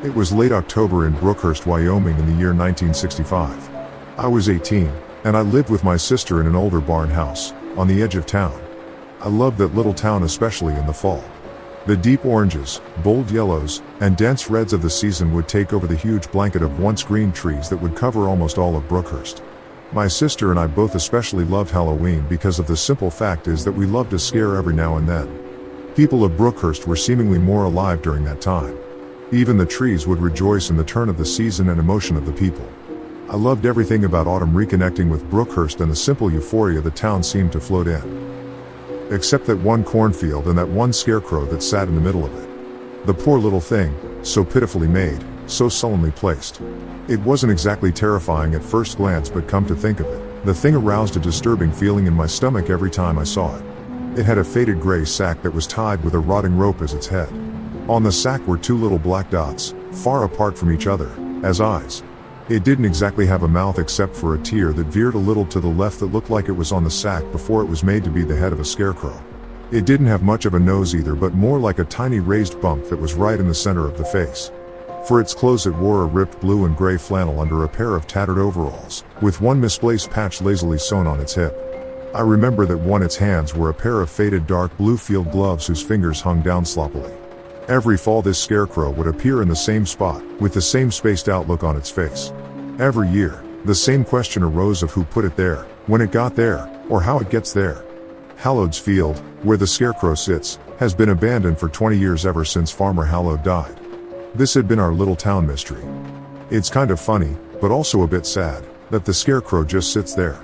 It was late October in Brookhurst, Wyoming in the year 1965. I was 18, and I lived with my sister in an older barn house, on the edge of town. I loved that little town especially in the fall. The deep oranges, bold yellows, and dense reds of the season would take over the huge blanket of once green trees that would cover almost all of Brookhurst. My sister and I both especially loved Halloween because of the simple fact is that we loved a scare every now and then. People of Brookhurst were seemingly more alive during that time. Even the trees would rejoice in the turn of the season and emotion of the people. I loved everything about autumn reconnecting with Brookhurst and the simple euphoria the town seemed to float in. Except that one cornfield and that one scarecrow that sat in the middle of it. The poor little thing, so pitifully made, so sullenly placed. It wasn't exactly terrifying at first glance, but come to think of it, the thing aroused a disturbing feeling in my stomach every time I saw it. It had a faded gray sack that was tied with a rotting rope as its head. On the sack were two little black dots, far apart from each other, as eyes. It didn't exactly have a mouth except for a tear that veered a little to the left that looked like it was on the sack before it was made to be the head of a scarecrow. It didn't have much of a nose either, but more like a tiny raised bump that was right in the center of the face. For its clothes it wore a ripped blue and gray flannel under a pair of tattered overalls, with one misplaced patch lazily sewn on its hip. I remember that its hands were a pair of faded dark blue field gloves whose fingers hung down sloppily. Every fall this scarecrow would appear in the same spot, with the same spaced out look on its face. Every year, the same question arose of who put it there, when it got there, or how it gets there. Hallowed's field, where the scarecrow sits, has been abandoned for 20 years ever since Farmer Hallowed died. This had been our little town mystery. It's kind of funny, but also a bit sad, that the scarecrow just sits there.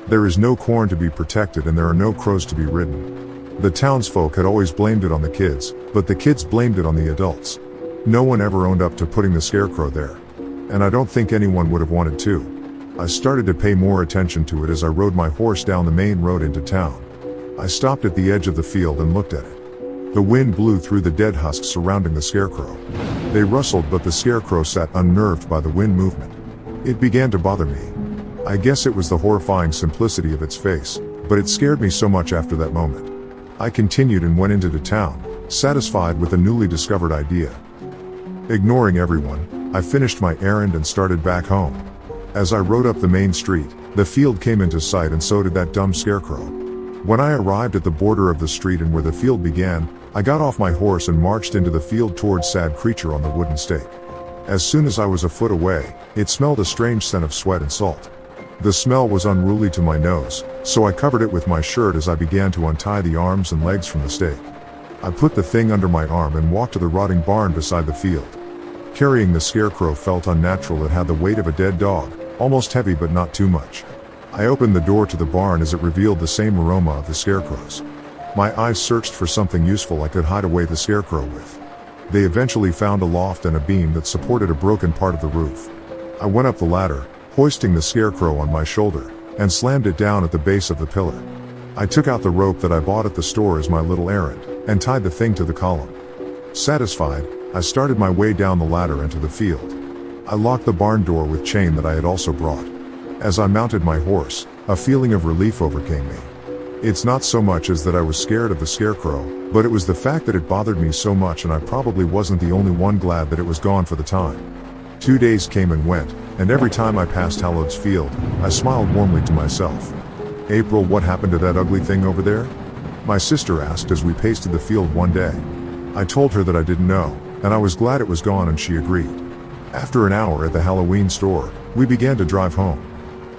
There is no corn to be protected and there are no crows to be ridden. The townsfolk had always blamed it on the kids, but the kids blamed it on the adults. No one ever owned up to putting the scarecrow there. And I don't think anyone would have wanted to. I started to pay more attention to it as I rode my horse down the main road into town. I stopped at the edge of the field and looked at it. The wind blew through the dead husks surrounding the scarecrow. They rustled, but the scarecrow sat unnerved by the wind movement. It began to bother me. I guess it was the horrifying simplicity of its face, but it scared me so much after that moment. I continued and went into the town, satisfied with a newly discovered idea. Ignoring everyone, I finished my errand and started back home. As I rode up the main street, the field came into sight and so did that dumb scarecrow. When I arrived at the border of the street and where the field began, I got off my horse and marched into the field towards sad creature on the wooden stake. As soon as I was a foot away, it smelled a strange scent of sweat and salt. The smell was unruly to my nose, so I covered it with my shirt as I began to untie the arms and legs from the stake. I put the thing under my arm and walked to the rotting barn beside the field. Carrying the scarecrow felt unnatural. It had the weight of a dead dog, almost heavy but not too much. I opened the door to the barn as it revealed the same aroma of the scarecrows. My eyes searched for something useful I could hide away the scarecrow with. They eventually found a loft and a beam that supported a broken part of the roof. I went up the ladder, hoisting the scarecrow on my shoulder, and slammed it down at the base of the pillar. I took out the rope that I bought at the store as my little errand, and tied the thing to the column. Satisfied, I started my way down the ladder into the field. I locked the barn door with chain that I had also brought. As I mounted my horse, a feeling of relief overcame me. It's not so much as that I was scared of the scarecrow, but it was the fact that it bothered me so much, and I probably wasn't the only one glad that it was gone for the time. 2 days came and went, and every time I passed Hallowed's field, I smiled warmly to myself. April, what happened to that ugly thing over there? My sister asked as we pasted the field one day. I told her that I didn't know, and I was glad it was gone, and she agreed. After an hour at the Halloween store, we began to drive home.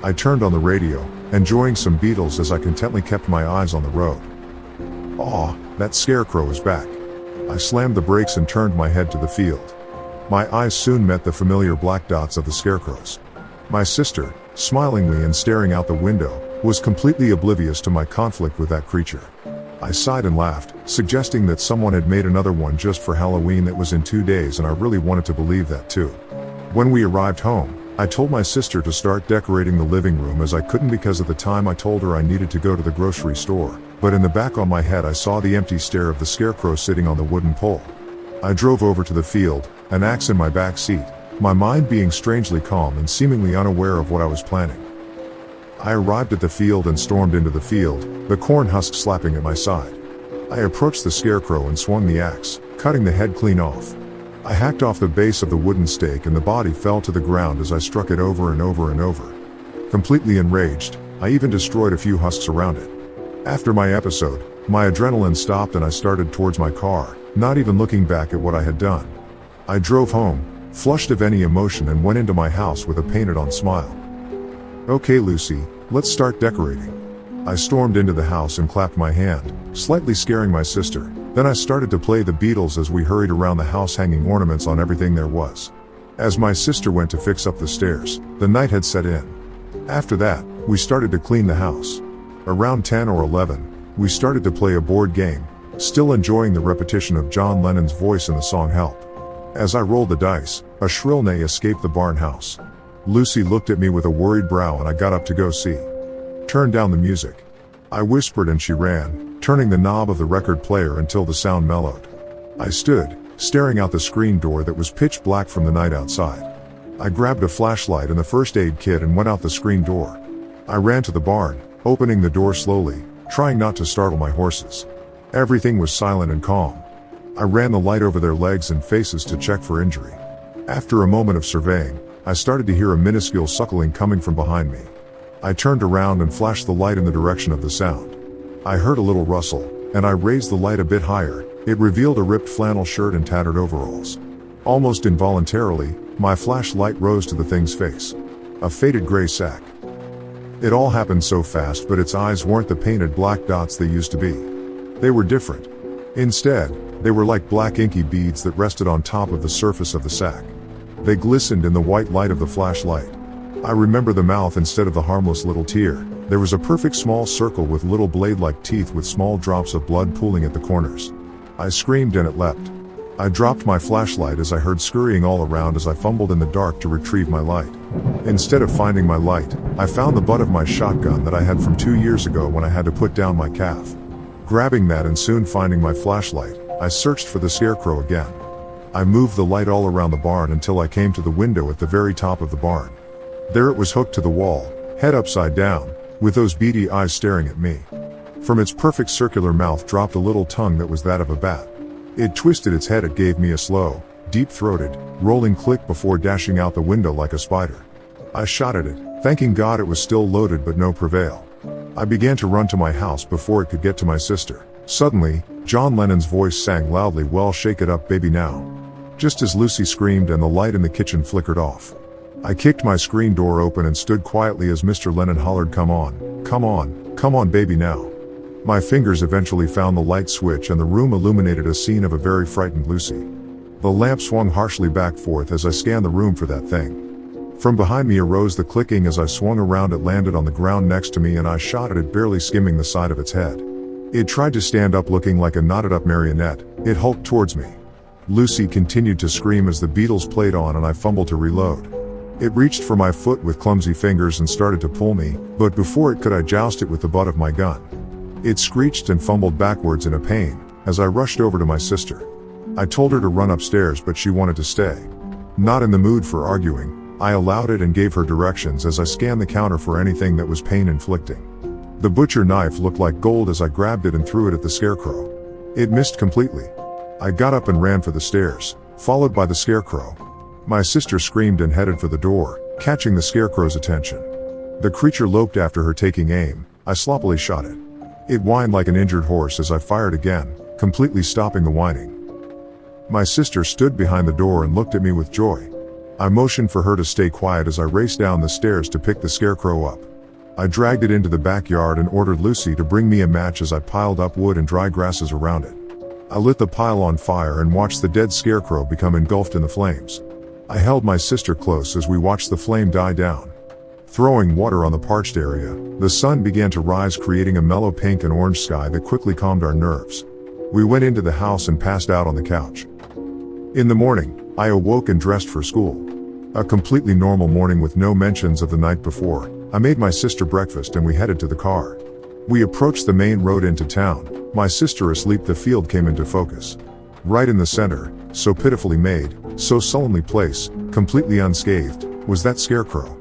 I turned on the radio, enjoying some Beatles as I contently kept my eyes on the road. Aw, that scarecrow is back. I slammed the brakes and turned my head to the field. My eyes soon met the familiar black dots of the scarecrows. My sister, smilingly and staring out the window, was completely oblivious to my conflict with that creature. I sighed and laughed, suggesting that someone had made another one just for Halloween that was in 2 days, and I really wanted to believe that too. When we arrived home, I told my sister to start decorating the living room as I couldn't, because at the time I told her I needed to go to the grocery store, but in the back on my head I saw the empty stare of the scarecrow sitting on the wooden pole. I drove over to the field, an axe in my back seat, my mind being strangely calm and seemingly unaware of what I was planning. I arrived at the field and stormed into the field, the corn husk slapping at my side. I approached the scarecrow and swung the axe, cutting the head clean off. I hacked off the base of the wooden stake and the body fell to the ground as I struck it over and over and over. Completely enraged, I even destroyed a few husks around it. After my episode, my adrenaline stopped and I started towards my car, not even looking back at what I had done. I drove home, flushed of any emotion, and went into my house with a painted-on smile. "Okay, Lucy, let's start decorating." I stormed into the house and clapped my hand, slightly scaring my sister. Then I started to play the Beatles as we hurried around the house hanging ornaments on everything there was. As my sister went to fix up the stairs, the night had set in. After that, we started to clean the house. Around 10 or 11, we started to play a board game, still enjoying the repetition of John Lennon's voice in the song Help. As I rolled the dice, a shrill neigh escaped the barn house. Lucy looked at me with a worried brow and I got up to go see. "Turn down the music," I whispered, and she ran, turning the knob of the record player until the sound mellowed. I stood, staring out the screen door that was pitch black from the night outside. I grabbed a flashlight and the first aid kit and went out the screen door. I ran to the barn, opening the door slowly, trying not to startle my horses. Everything was silent and calm. I ran the light over their legs and faces to check for injury. After a moment of surveying, I started to hear a minuscule suckling coming from behind me. I turned around and flashed the light in the direction of the sound. I heard a little rustle, and I raised the light a bit higher. It revealed a ripped flannel shirt and tattered overalls. Almost involuntarily, my flashlight rose to the thing's face. A faded gray sack. It all happened so fast, but its eyes weren't the painted black dots they used to be. They were different. Instead, they were like black inky beads that rested on top of the surface of the sack. They glistened in the white light of the flashlight. I remember the mouth instead of the harmless little tear. There was a perfect small circle with little blade-like teeth with small drops of blood pooling at the corners. I screamed and it leapt. I dropped my flashlight as I heard scurrying all around as I fumbled in the dark to retrieve my light. Instead of finding my light, I found the butt of my shotgun that I had from 2 years ago when I had to put down my calf. Grabbing that and soon finding my flashlight, I searched for the scarecrow again. I moved the light all around the barn until I came to the window at the very top of the barn. There it was, hooked to the wall, head upside down, with those beady eyes staring at me. From its perfect circular mouth dropped a little tongue that was that of a bat. It twisted its head. It gave me a slow, deep-throated, rolling click before dashing out the window like a spider. I shot at it, thanking God it was still loaded, but no prevail. I began to run to my house before it could get to my sister. Suddenly, John Lennon's voice sang loudly, "Well, shake it up, baby, now." Just as Lucy screamed and the light in the kitchen flickered off. I kicked my screen door open and stood quietly as Mr. Lennon hollered, "Come on, come on, come on, baby, now." My fingers eventually found the light switch and the room illuminated a scene of a very frightened Lucy. The lamp swung harshly back forth as I scanned the room for that thing. From behind me arose the clicking. As I swung around, it landed on the ground next to me and I shot at it, barely skimming the side of its head. It tried to stand up looking like a knotted up marionette. It hulked towards me. Lucy continued to scream as the Beatles played on and I fumbled to reload. It reached for my foot with clumsy fingers and started to pull me, but before it could I joust it with the butt of my gun. It screeched and fumbled backwards in a pain, as I rushed over to my sister. I told her to run upstairs, but she wanted to stay. Not in the mood for arguing, I allowed it and gave her directions as I scanned the counter for anything that was pain-inflicting. The butcher knife looked like gold as I grabbed it and threw it at the scarecrow. It missed completely. I got up and ran for the stairs, followed by the scarecrow. My sister screamed and headed for the door, catching the scarecrow's attention. The creature loped after her, taking aim. I sloppily shot it. It whined like an injured horse as I fired again, completely stopping the whining. My sister stood behind the door and looked at me with joy. I motioned for her to stay quiet as I raced down the stairs to pick the scarecrow up. I dragged it into the backyard and ordered Lucy to bring me a match as I piled up wood and dry grasses around it. I lit the pile on fire and watched the dead scarecrow become engulfed in the flames. I held my sister close as we watched the flame die down. Throwing water on the parched area, the sun began to rise, creating a mellow pink and orange sky that quickly calmed our nerves. We went into the house and passed out on the couch. In the morning, I awoke and dressed for school. A completely normal morning with no mentions of the night before. I made my sister breakfast and we headed to the car. We approached the main road into town. My sister asleep, the field came into focus. Right in the center, so pitifully made, so sullenly placed, completely unscathed, was that scarecrow.